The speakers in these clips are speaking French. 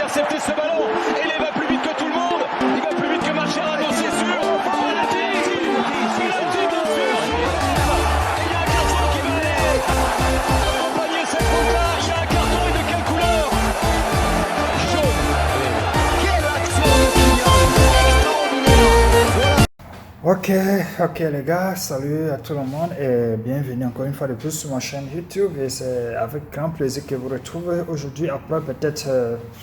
intercepter ce ballon. Et il va plus vite que tout le monde. Il va plus vite que Mascherano, c'est sûr. Penalty, bien sûr. Et il y a un carton qui va aller accompagner cette faute-là. Il y a un carton et de quelle couleur? Jaune. Quelle action de Kylian, extraordinaire. Ok les gars, salut à tout le monde et bienvenue encore une fois de plus sur ma chaîne YouTube. Et c'est avec grand plaisir que vous retrouvez aujourd'hui après peut-être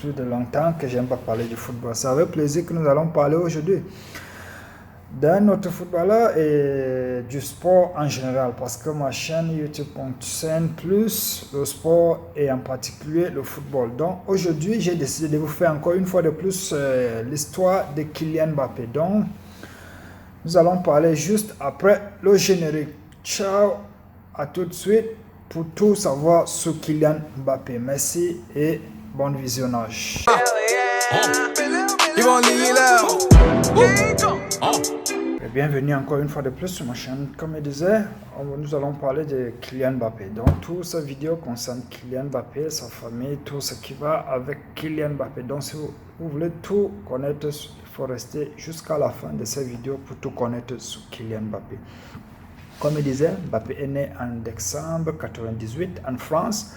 plus de longtemps que j'aime pas parler du football. C'est avec plaisir que nous allons parler aujourd'hui d'un autre footballeur et du sport en général, parce que ma chaîne YouTube concerne plus le sport et en particulier le football. Donc aujourd'hui j'ai décidé de vous faire encore une fois de plus l'histoire de Kylian Mbappé. Donc nous allons parler juste après le générique. Ciao, à tout de suite pour tout savoir sur Kylian Mbappé. Merci et bon visionnage. Et bienvenue encore une fois de plus sur ma chaîne. Comme je disais, nous allons parler de Kylian Mbappé. Donc toute cette vidéo concerne Kylian Mbappé, sa famille, tout ce qui va avec Kylian Mbappé. Donc si vous voulez tout connaître, il faut rester jusqu'à la fin de cette vidéo pour tout connaître sur Kylian Mbappé. Comme je disais, Mbappé est né en décembre 1998 en France,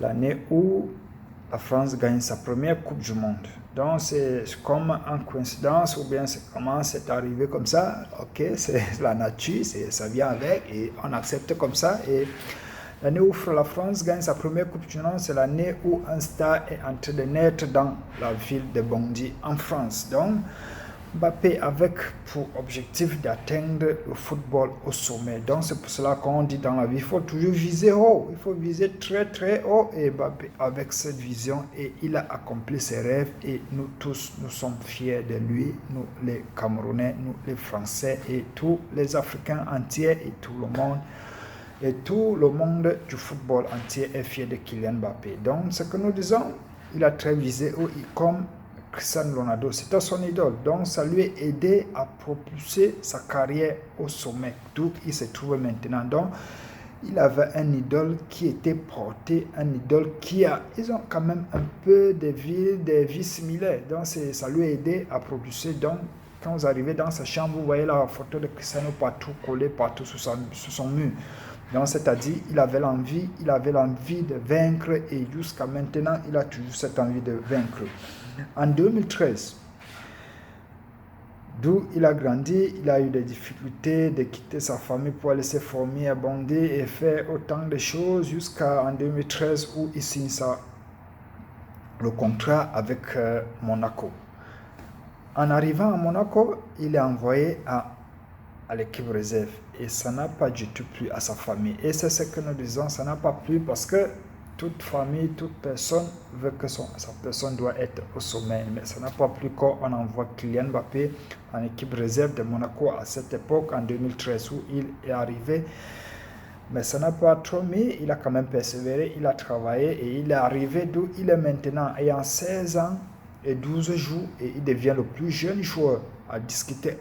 l'année où la France gagne sa première Coupe du Monde. Donc c'est comme en coïncidence ou bien c'est comment c'est arrivé comme ça. Ok, c'est la nature, ça vient avec et on accepte comme ça. Et l'année où la France gagne sa première Coupe du Monde, c'est l'année où un star est en train de naître dans la ville de Bondy en France. Donc Mbappé avec pour objectif d'atteindre le football au sommet. Donc c'est pour cela qu'on dit dans la vie, il faut toujours viser haut, il faut viser très très haut. Et Mbappé avec cette vision, et il a accompli ses rêves et nous tous, nous sommes fiers de lui, nous les Camerounais, nous les Français et tous les Africains entiers et tout le monde. Et tout le monde du football entier est fier de Kylian Mbappé. Donc ce que nous disons, il a très visé haut comme Cristiano Ronaldo, c'était son idole, donc ça lui a aidé à propulser sa carrière au sommet, d'où il se trouve maintenant. Donc il avait un idole qui était porté, un idole ils ont quand même un peu des vies similaires, donc ça lui a aidé à propulser. Donc quand vous arrivez dans sa chambre, vous voyez la photo de Cristiano partout, collée partout sur son mur. Donc c'est-à-dire il avait l'envie de vaincre, et jusqu'à maintenant il a toujours cette envie de vaincre. En 2013, d'où il a grandi, il a eu des difficultés de quitter sa famille pour aller se former à Bondy et faire autant de choses jusqu'en 2013 où il signe le contrat avec Monaco. En arrivant à Monaco, il est envoyé à l'équipe réserve et ça n'a pas du tout plu à sa famille. Et c'est ce que nous disons, ça n'a pas plu parce que toute famille, toute personne veut que sa personne doit être au sommet. Mais ça n'a pas plu quand on envoie Kylian Mbappé en équipe réserve de Monaco à cette époque, en 2013, où il est arrivé. Mais ça n'a pas trop mis, il a quand même persévéré, il a travaillé et il est arrivé d'où il est maintenant, ayant 16 ans et 12 jours, et il devient le plus jeune joueur à discuter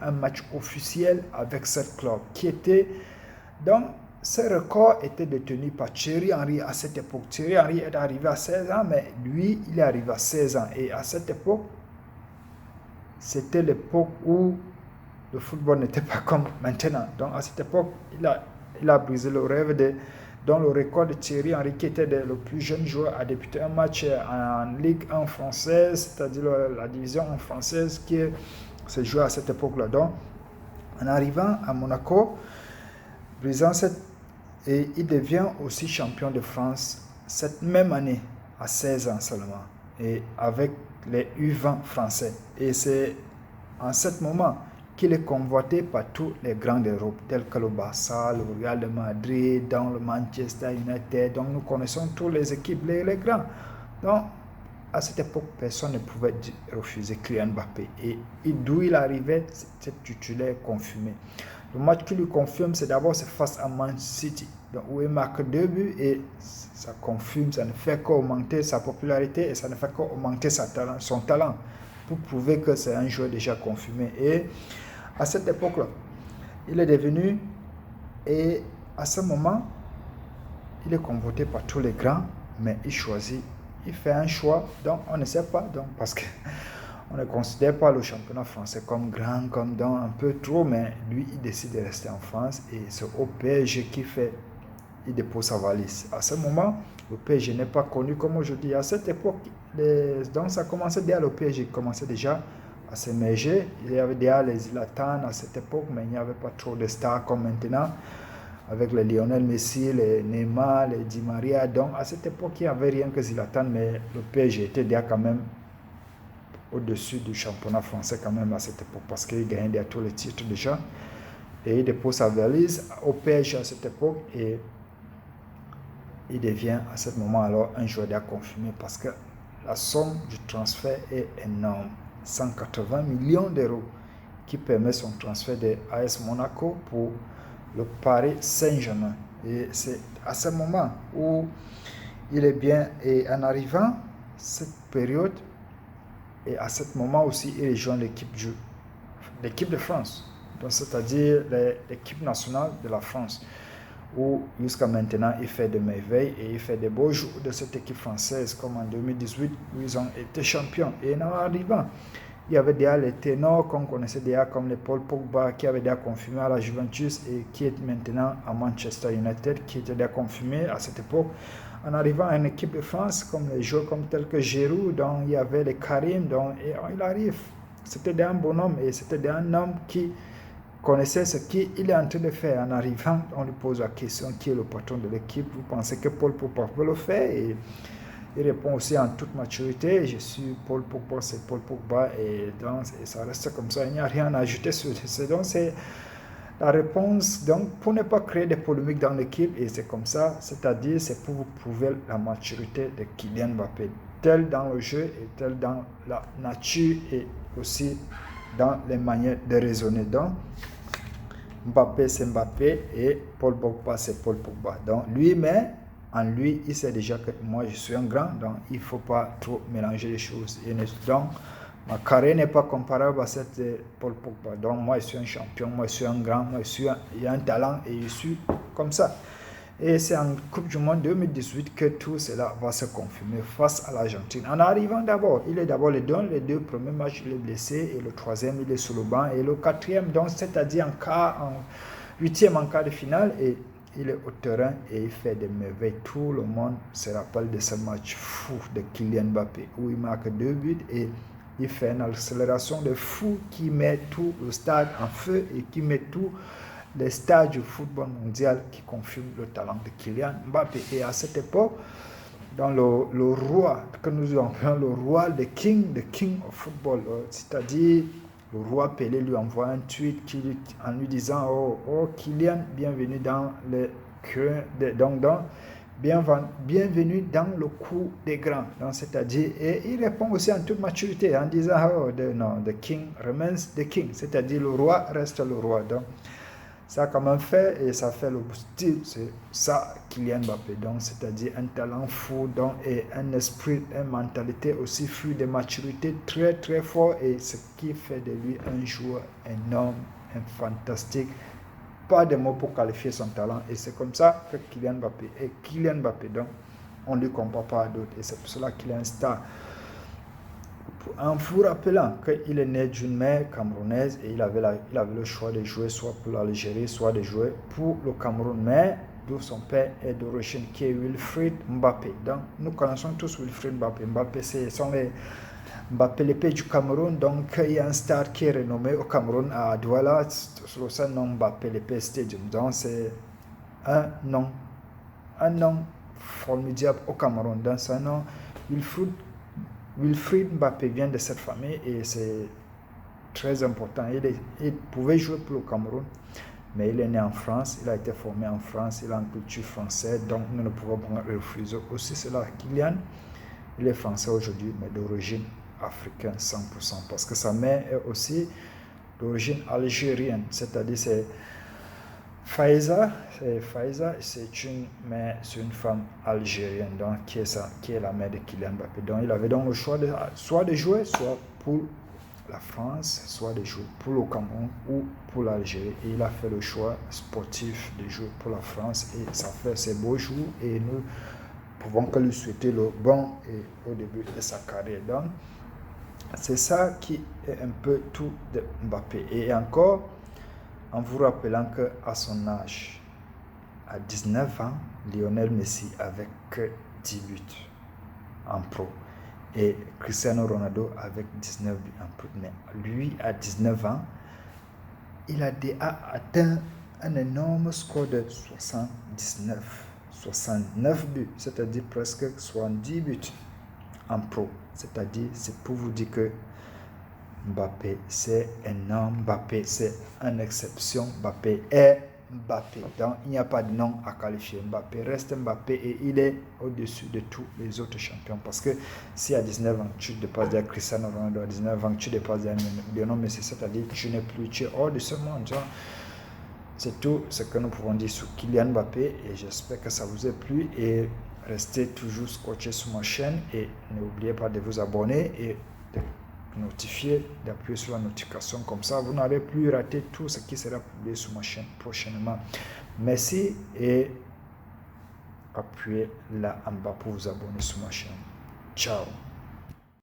un match officiel avec cette club qui était donc. Ce record était détenu par Thierry Henry à cette époque. Thierry Henry est arrivé à 16 ans, mais lui, il est arrivé à 16 ans. Et à cette époque, c'était l'époque où le football n'était pas comme maintenant. Donc à cette époque, il a brisé le rêve dans le record de Thierry Henry, qui était le plus jeune joueur à débuter un match en Ligue 1 française, c'est-à-dire la division française qui se jouait à cette époque-là. Donc, en arrivant à Monaco, brisant et il devient aussi champion de France cette même année, à 16 ans seulement, et avec les U20 français. Et c'est en ce moment qu'il est convoité par tous les grands d'Europe, tels que le Barça, le Real de Madrid, dans le Manchester United. Donc nous connaissons toutes les équipes, les grands. Donc à cette époque, personne ne pouvait refuser Kylian Mbappé. Et d'où il arrivait, c'était titulaire confirmé. Le match qui lui confirme, c'est d'abord face à Man City, donc où il marque 2 buts et ça confirme, ça ne fait qu'augmenter sa popularité et ça ne fait qu'augmenter son talent pour prouver que c'est un joueur déjà confirmé. Et à cette époque-là, il est devenu, et à ce moment, il est convoité par tous les grands, mais il choisit il fait un choix, donc on ne sait pas, donc parce que on ne considère pas le championnat français comme grand, comme dans un peu trop, mais lui, il décide de rester en France et c'est au PSG qui fait, il dépose sa valise. À ce moment, le PSG n'est pas connu comme aujourd'hui. À cette époque, donc ça commençait déjà, le PSG commençait déjà à s'émerger. Il y avait déjà les Zlatan à cette époque, mais il n'y avait pas trop de stars comme maintenant, avec les Lionel Messi, les Neymar, les Di Maria. Donc à cette époque, il n'y avait rien que Zlatan, mais le PSG était déjà quand même au-dessus du championnat français quand même à cette époque, parce qu'il gagnait déjà tous les titres déjà. Et il dépose sa valise au PSG à cette époque et il devient à ce moment alors un joueur déjà confirmé, parce que la somme du transfert est énorme, 180 millions d'euros, qui permet son transfert de AS Monaco pour le Paris Saint-Germain. Et c'est à ce moment où il est bien, et en arrivant cette période, et à ce moment aussi, il rejoint l'équipe de France, donc c'est-à-dire l'équipe nationale de la France, où jusqu'à maintenant il fait de merveilles et il fait des beaux jours de cette équipe française, comme en 2018 où ils ont été champions. Et en arrivant, il y avait déjà les ténors qu'on connaissait déjà comme les Paul Pogba, qui avait déjà confirmé à la Juventus et qui est maintenant à Manchester United, qui était déjà confirmé à cette époque. En arrivant à une équipe de France, comme les joueurs comme tels que Giroud, donc il y avait les Karim, donc et il arrive. C'était un bonhomme et c'était un homme qui connaissait ce qu'il est en train de faire. En arrivant, on lui pose la question qui est le patron de l'équipe. Vous pensez que Paul Pogba peut le faire? Et il répond aussi en toute maturité, je suis Paul Pogba, c'est Paul Pogba, et ça reste comme ça, il n'y a rien à ajouter sur ça. Donc c'est la réponse, donc pour ne pas créer des polémiques dans l'équipe, et c'est comme ça, c'est-à-dire c'est pour vous prouver la maturité de Kylian Mbappé, tel dans le jeu et tel dans la nature et aussi dans les manières de raisonner. Donc Mbappé c'est Mbappé et Paul Pogba c'est Paul Pogba. Donc lui, mais en lui, il sait déjà que moi je suis un grand, donc il ne faut pas trop mélanger les choses. Et donc ma carrière n'est pas comparable à cette de Paul Pogba. Donc moi je suis un champion, moi je suis un grand, moi il y a un talent et je suis comme ça. Et c'est en Coupe du Monde 2018 que tout cela va se confirmer face à l'Argentine. En arrivant d'abord, il est d'abord les deux premiers matchs, il est blessé, et le troisième, il est sur le banc, et le quatrième, donc c'est-à-dire en huitième, en quart de finale, et il est au terrain et il fait des merveilles. Tout le monde se rappelle de ce match fou de Kylian Mbappé, où il marque 2 buts et il fait une accélération de fou qui met tout le stade en feu et qui met tout les stades du football mondial, qui confirme le talent de Kylian Mbappé. Et à cette époque, dans le roi, que nous appelons le roi, the king of football, c'est-à-dire le roi Pelé lui envoie un tweet en lui disant oh Kylian, bienvenue dans le cœur bienvenue dans le coup des grands. Donc c'est-à-dire, et il répond aussi en toute maturité en disant the king remains the king, c'est-à-dire le roi reste le roi. Donc ça a quand même fait, et ça fait le style, c'est ça Kylian Mbappé, donc c'est-à-dire un talent fou, donc, et un esprit, une mentalité aussi fluide, de maturité très très fort, et ce qui fait de lui un joueur énorme, un fantastique, pas de mots pour qualifier son talent, et c'est comme ça que Kylian Mbappé est Kylian Mbappé, donc on ne lui compare pas à d'autres, et c'est pour cela qu'il est un star. En vous rappelant qu'il est né d'une mère camerounaise et il avait le choix de jouer soit pour l'Algérie, soit de jouer pour le Cameroun, mais d'où son père est d'origine, qui est Wilfried Mbappé. Donc nous connaissons tous Wilfried Mbappé. Mbappé, sont les Mbappé, l'épée du Cameroun. Donc il y a un star qui est renommé au Cameroun à Douala, sur ce nom Mbappé, l'épée Stadium. Donc c'est un nom formidable au Cameroun. Donc c'est un nom Wilfried Mbappé vient de cette famille et c'est très important. Il pouvait jouer pour le Cameroun, mais il est né en France, il a été formé en France, il a une culture française, donc nous ne pouvons pas refuser aussi cela. Kylian, il est français aujourd'hui, mais d'origine africaine 100%, parce que sa mère est aussi d'origine algérienne, c'est-à-dire c'est Faiza, c'est une femme algérienne, donc qui est la mère de Kylian Mbappé. Donc il avait donc le choix soit de jouer soit pour la France, soit de jouer pour le Cameroun ou pour l'Algérie. Et il a fait le choix sportif de jouer pour la France et ça fait ses beaux jours. Et nous pouvons que lui souhaiter le bon et au début de sa carrière. Donc, c'est ça qui est un peu tout de Mbappé. Et encore, en vous rappelant qu'à son âge, à 19 ans, Lionel Messi avec que 10 buts en pro. Et Cristiano Ronaldo avec 19 buts en pro. Mais lui, à 19 ans, il a déjà atteint un énorme score de 69 buts, c'est-à-dire presque 70 buts en pro. C'est-à-dire, c'est pour vous dire que Mbappé, c'est énorme. Mbappé, c'est une exception. Mbappé est Mbappé. Donc, il n'y a pas de nom à qualifier. Mbappé reste Mbappé et il est au-dessus de tous les autres champions. Parce que si à 19 ans, tu dépasses derrière Cristiano Ronaldo, à 19 ans, tu dépasses derrière Lionel Messi, c'est-à-dire que tu n'es plus, tu es hors de ce monde. C'est tout ce que nous pouvons dire sur Kylian Mbappé et j'espère que ça vous a plu et restez toujours scotché sur ma chaîne et n'oubliez pas de vous abonner et de notifier, d'appuyer sur la notification, comme ça vous n'allez plus rater tout ce qui sera publié sur ma chaîne prochainement. Merci et appuyez là en bas pour vous abonner sur ma chaîne. Ciao.